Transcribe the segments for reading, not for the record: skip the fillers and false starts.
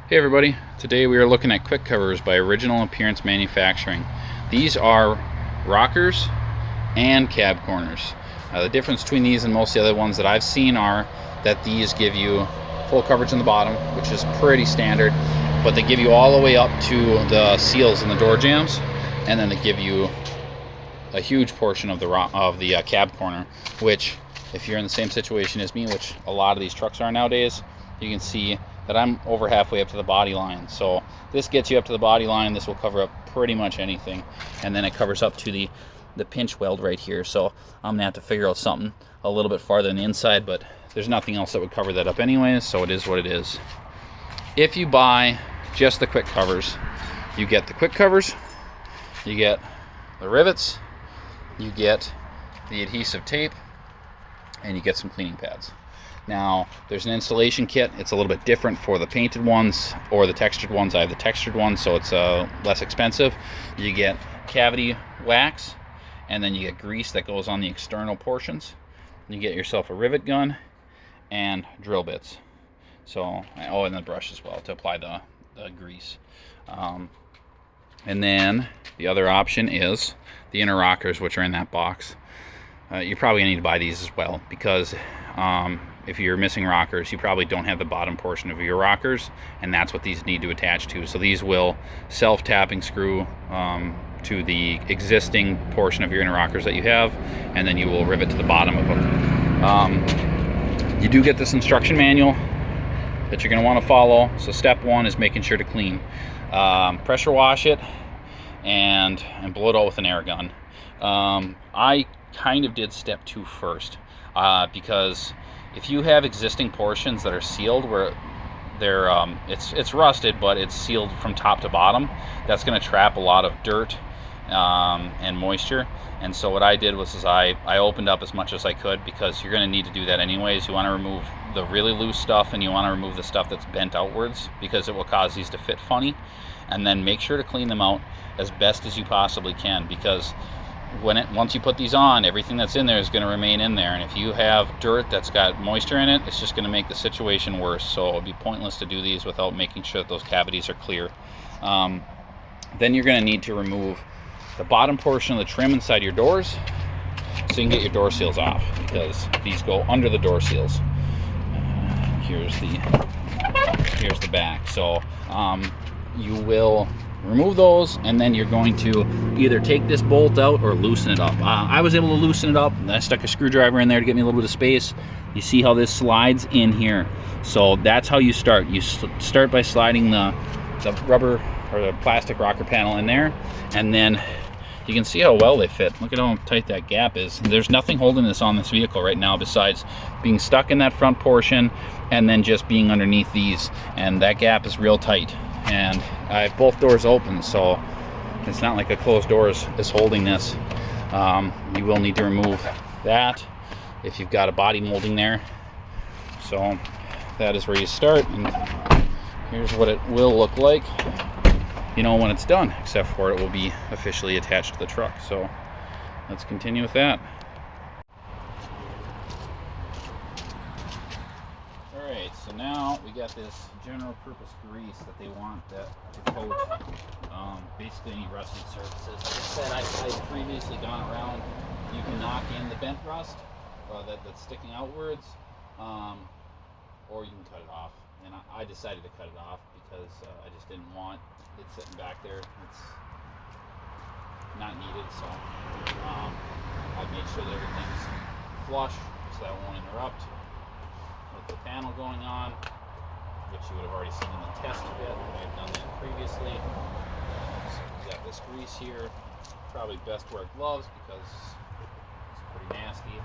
Hey everybody, today we are looking at quick covers by Original Appearance Manufacturing. These are rockers and cab corners. The difference between these and most of the other ones that I've seen are that these give you full coverage in the bottom, which is pretty standard, but they give you all the way up to the seals and the door jambs, and then they give you a huge portion of the cab corner, which if you're in the same situation as me, which a lot of these trucks are nowadays, you can see that I'm over halfway up to the body line. So this gets you up to the body line. This will cover up pretty much anything, and then it covers up to the pinch weld right here. So I'm gonna have to figure out something a little bit farther on the inside, but there's nothing else that would cover that up anyways, so it is what it is. If you buy just the quick covers, you get the quick covers, you get the rivets, you get the adhesive tape, and you get some cleaning pads. Now, there's an installation kit. It's a little bit different for the painted ones or the textured ones. I have the textured ones, so it's less expensive. You get cavity wax, and then you get grease that goes on the external portions. You get yourself a rivet gun and drill bits. So, oh, and the brush as well to apply the grease. And then the other option is the inner rockers, which are in that box. You're probably going to need to buy these as well, because if you're missing rockers, you probably don't have the bottom portion of your rockers, and that's what these need to attach to. So these will self-tapping screw to the existing portion of your inner rockers that you have, and then you will rivet to the bottom of them. You do get this instruction manual that you're going to want to follow. So step one is making sure to clean. Pressure wash it and blow it out with an air gun. I kind of did step two first, because if you have existing portions that are sealed where they're it's rusted, but it's sealed from top to bottom, that's going to trap a lot of dirt and moisture. And so what I did was I opened up as much as I could, because you're going to need to do that anyways. You want to remove the really loose stuff, and you want to remove the stuff that's bent outwards, because it will cause these to fit funny. And then make sure to clean them out as best as you possibly can, because once you put these on, everything that's in there is going to remain in there, and if you have dirt that's got moisture in it, it's just going to make the situation worse. So it would be pointless to do these without making sure that those cavities are clear. Then you're going to need to remove the bottom portion of the trim inside your doors, so you can get your door seals off, because these go under the door seals. Here's the back. So you will remove those, and then you're going to either take this bolt out or loosen it up. I was able to loosen it up. I stuck a screwdriver in there to get me a little bit of space. You see how this slides in here? So that's how you start. You start by sliding the rubber or the plastic rocker panel in there, and then you can see how well they fit. Look at how tight that gap is. There's nothing holding this on this vehicle right now besides being stuck in that front portion and then just being underneath these, and that gap is real tight. And I have both doors open, so it's not like a closed door is holding this. You will need to remove that if you've got a body molding there. So that is where you start, and here's what it will look like, when it's done, except for it will be officially attached to the truck. So let's continue with that. Alright, so now we got this general purpose grease that they want to coat basically any rusted surfaces. Like I said, I've previously gone around. You can knock in the bent rust that's sticking outwards, or you can cut it off. And I decided to cut it off because I just didn't want it sitting back there. It's not needed, so I've made sure that everything's flush so that won't interrupt with the panel going on, which you would have already seen in the test bit. I've done that previously. So we've got this grease here. Probably best wear gloves because it's pretty nasty.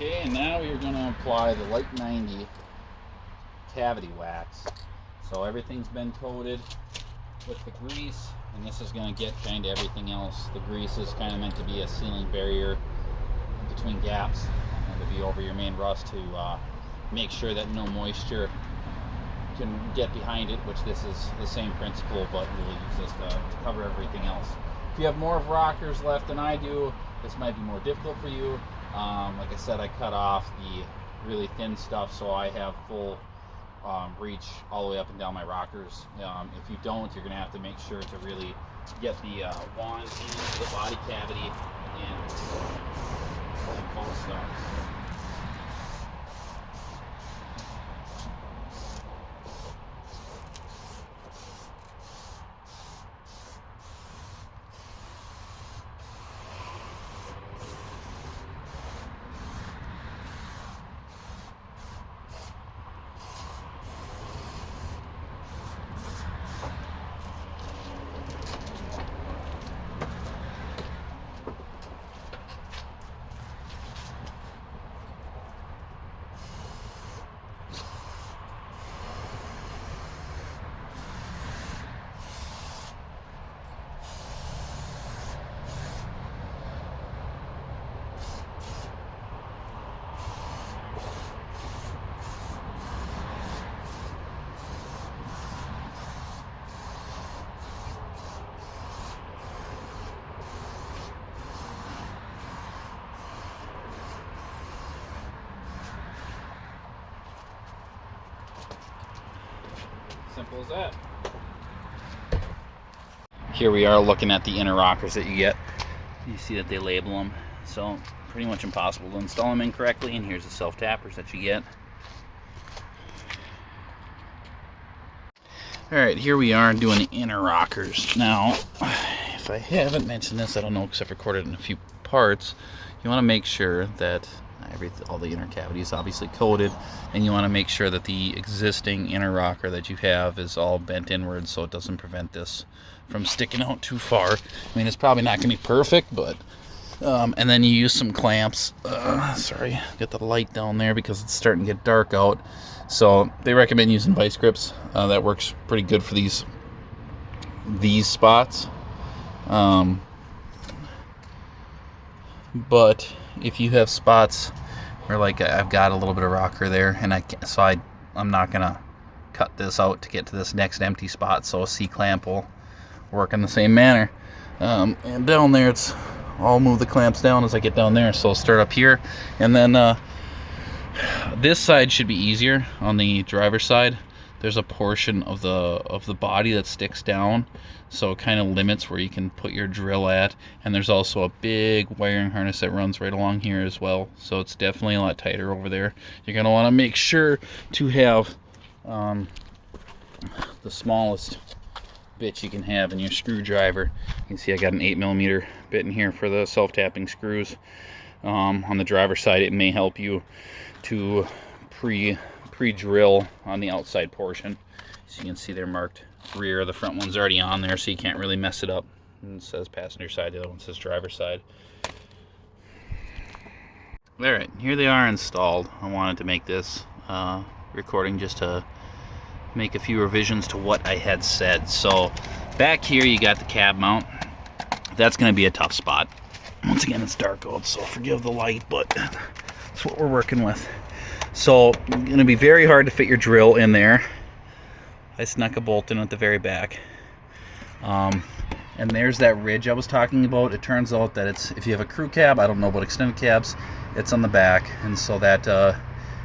Okay, and now we are going to apply the Light 90 cavity wax. So everything's been coated with the grease, and this is going to get kind of everything else. The grease is kind of meant to be a sealing barrier between gaps and to be over your main rust to make sure that no moisture can get behind it, which this is the same principle, but we'll use this to cover everything else. If you have more of rockers left than I do, this might be more difficult for you. Like I said, I cut off the really thin stuff, so I have full reach all the way up and down my rockers. If you don't, you're going to have to make sure to really get the wand into the body cavity and pull stuff. Simple as that. Here we are looking at the inner rockers that you get. You see that they label them, so pretty much impossible to install them incorrectly. And here's the self-tappers that you get. Alright, here we are doing the inner rockers. Now, if I haven't mentioned this, I don't know because I've recorded it in a few parts. You want to make sure that all the inner cavity is obviously coated, and you want to make sure that the existing inner rocker that you have is all bent inwards so it doesn't prevent this from sticking out too far. I mean, it's probably not going to be perfect, but and then you use some clamps. Sorry, get the light down there because it's starting to get dark out. So they recommend using vice grips. That works pretty good for these spots. But if you have spots where, like, I've got a little bit of rocker there, and I'm not gonna cut this out to get to this next empty spot, so a C-clamp will work in the same manner. And down there, I'll move the clamps down as I get down there. So I'll start up here, and then this side should be easier. On the driver's side, there's a portion of the body that sticks down, so it kind of limits where you can put your drill at. And there's also a big wiring harness that runs right along here as well, so it's definitely a lot tighter over there. You're going to want to make sure to have the smallest bit you can have in your screwdriver. You can see I got an 8mm bit in here for the self-tapping screws. On the driver's side, it may help you to pre-drill on the outside portion. So you can see they're marked rear. The front one's already on there, so you can't really mess it up. And it says passenger side, the other one says driver's side. Alright, here they are installed. I wanted to make this recording just to make a few revisions to what I had said. So back here you got the cab mount. That's going to be a tough spot. Once again, it's dark out, so forgive the light, but that's what we're working with. So it's going to be very hard to fit your drill in there. I snuck a bolt in at the very back. And there's that ridge I was talking about. It turns out that if you have a crew cab, I don't know about extended cabs, it's on the back, and so that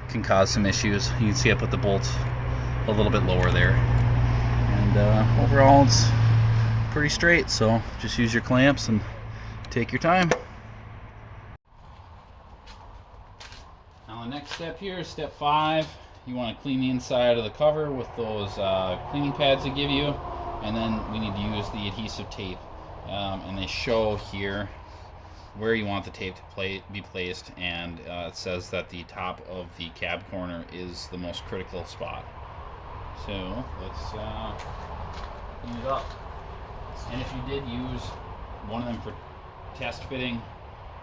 can cause some issues. You can see I put the bolts a little bit lower there. And overall, it's pretty straight, so just use your clamps and take your time. Now the next step here is step 5. You want to clean the inside of the cover with those cleaning pads they give you, and then we need to use the adhesive tape. And they show here where you want the tape to be placed, and it says that the top of the cab corner is the most critical spot. So let's clean it up. And if you did use one of them for test fitting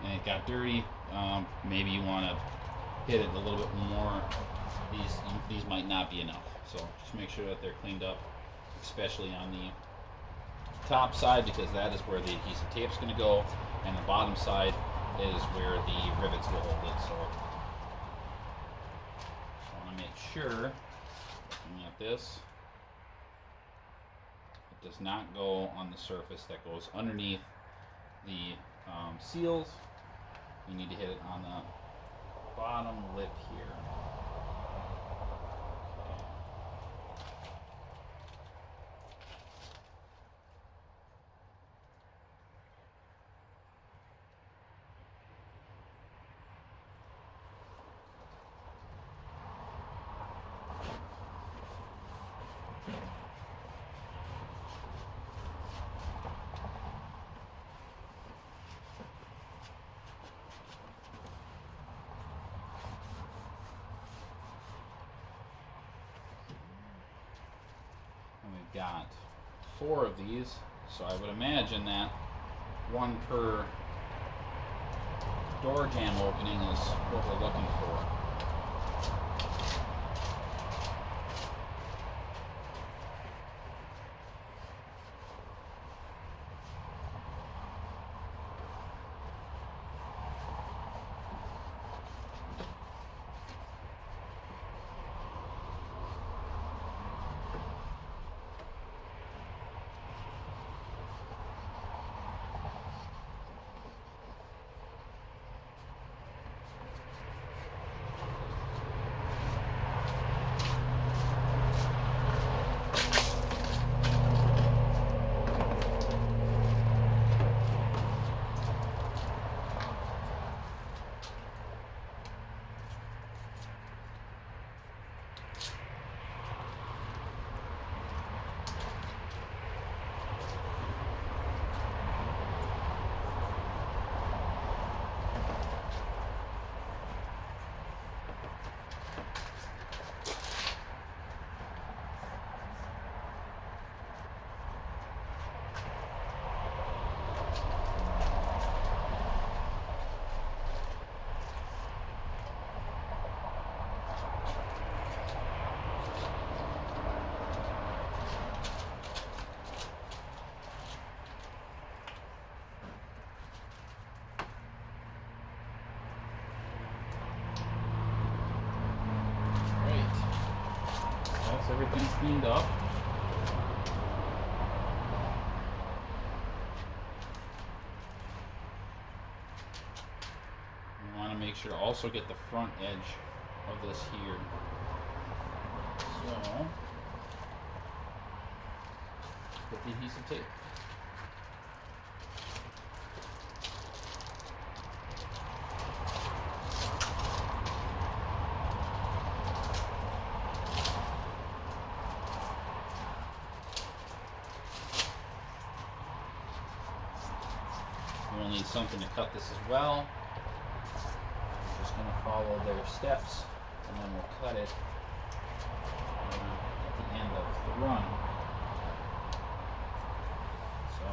and it got dirty, maybe you want to hit it a little bit more, these might not be enough. So just make sure that they're cleaned up, especially on the top side, because that is where the adhesive tape is going to go, and the bottom side is where the rivets will hold it. So I want to make sure, looking at this, it does not go on the surface that goes underneath the seals. You need to hit it on the bottom lip here. We've got 4 of these, so I would imagine that one per door jamb opening is what we're looking for. Everything's cleaned up. We want to make sure to also get the front edge of this here. So, put the adhesive tape. We'll need something to cut this as well. We're just going to follow their steps, and then we'll cut it at the end of the run. So,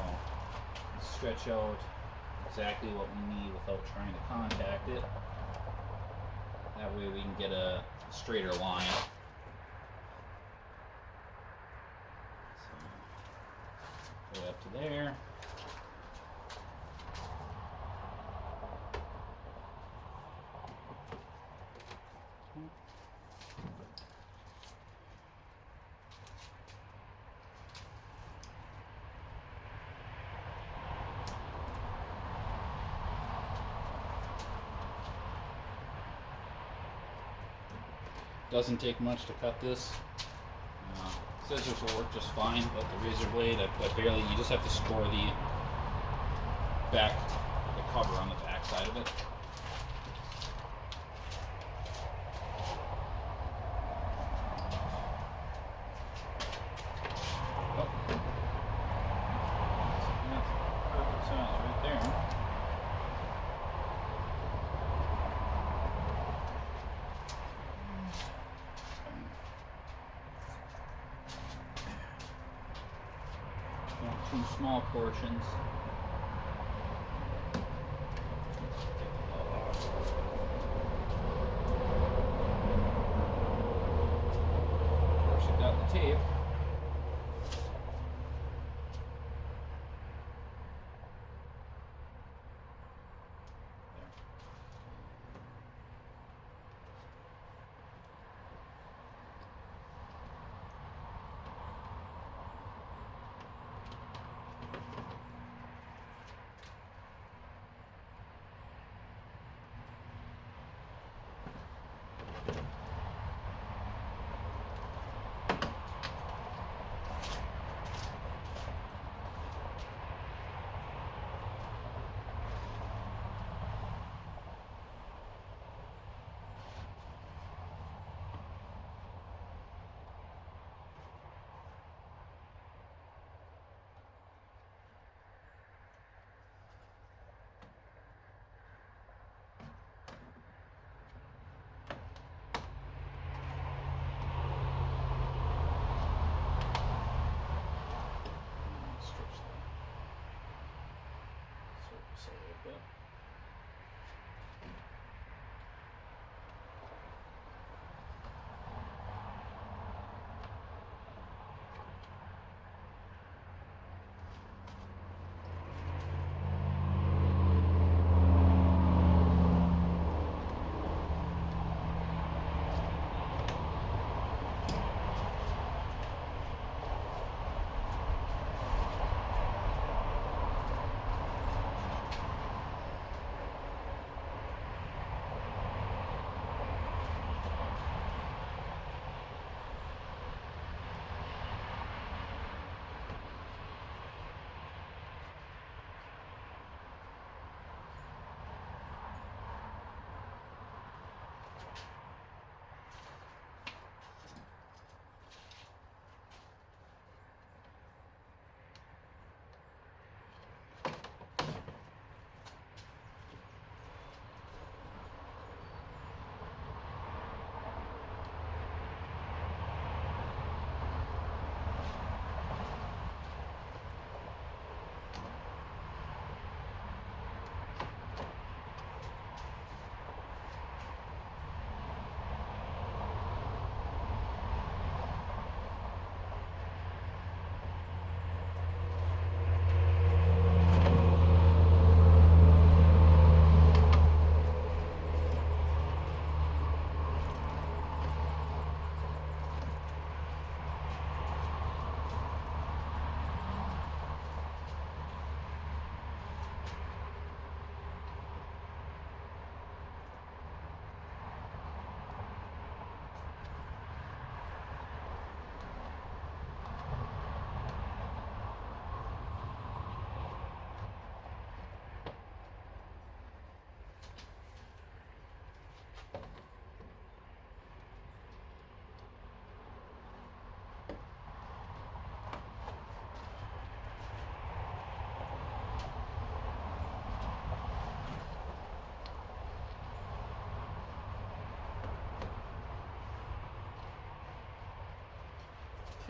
stretch out exactly what we need without trying to contact it. That way we can get a straighter line. So, go up to there. Doesn't take much to cut this. Scissors will work just fine, but the razor blade, I barely, you just have to score the back, the cover on the back side of it. Oh. That's perfect size right there. Two small portions. Take the glove off.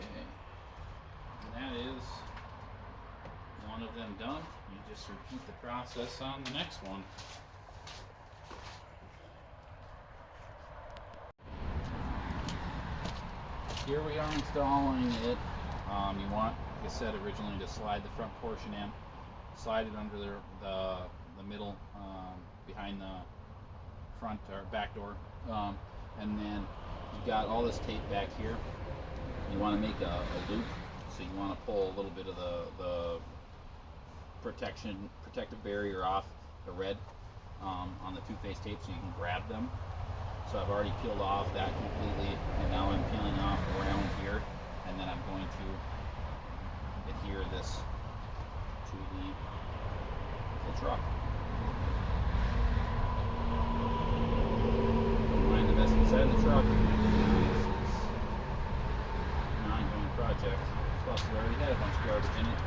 Okay, and that is one of them done. You just repeat the process on the next one. Here we are installing it. You want, like I said originally, to slide the front portion in, slide it under the middle, behind the front or back door, and then you've got all this tape back here. You want to make a loop, so you want to pull a little bit of the protective barrier off the red on the two-phase tape, so you can grab them. So I've already peeled off that completely, and now I'm peeling off around here, and then I'm going to adhere this to the truck. Find the best inside the truck. This is an ongoing project. Plus, we already had a bunch of garbage in it.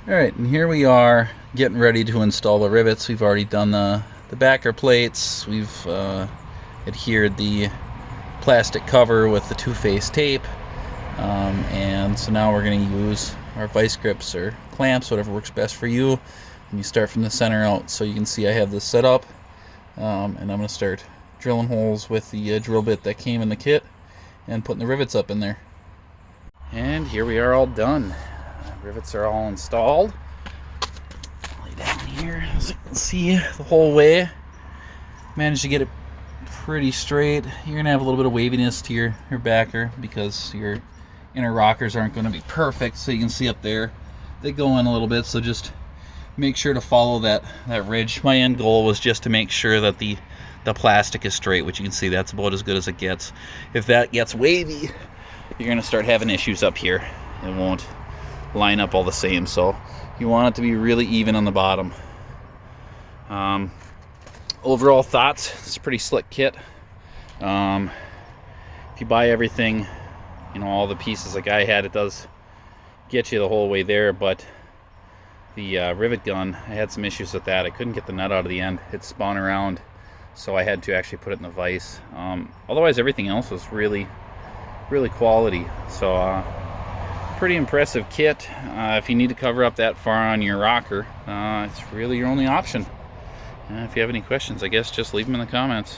Alright, and here we are getting ready to install the rivets. We've already done the backer plates. We've adhered the plastic cover with the two-face tape. And so now we're going to use our vice grips or clamps, whatever works best for you. And you start from the center out. So you can see I have this set up. And I'm going to start drilling holes with the drill bit that came in the kit and putting the rivets up in there. And here we are all done. Rivets are all installed. Lay down here as you can see the whole way. Managed to get it pretty straight. You're going to have a little bit of waviness to your backer because your inner rockers aren't going to be perfect. So you can see up there they go in a little bit, so just make sure to follow that ridge. My end goal was just to make sure that the plastic is straight, which you can see that's about as good as it gets. If that gets wavy, you're going to start having issues up here. It won't line up all the same, so you want it to be really even on the bottom. Overall thoughts, it's a pretty slick kit. If you buy everything, all the pieces like I had, it does get you the whole way there, but the rivet gun, I had some issues with that. I couldn't get the nut out of the end. It spun around, so I had to actually put it in the vise. Otherwise everything else was really quality, so pretty impressive kit. If you need to cover up that far on your rocker, it's really your only option. If you have any questions, I guess just leave them in the comments.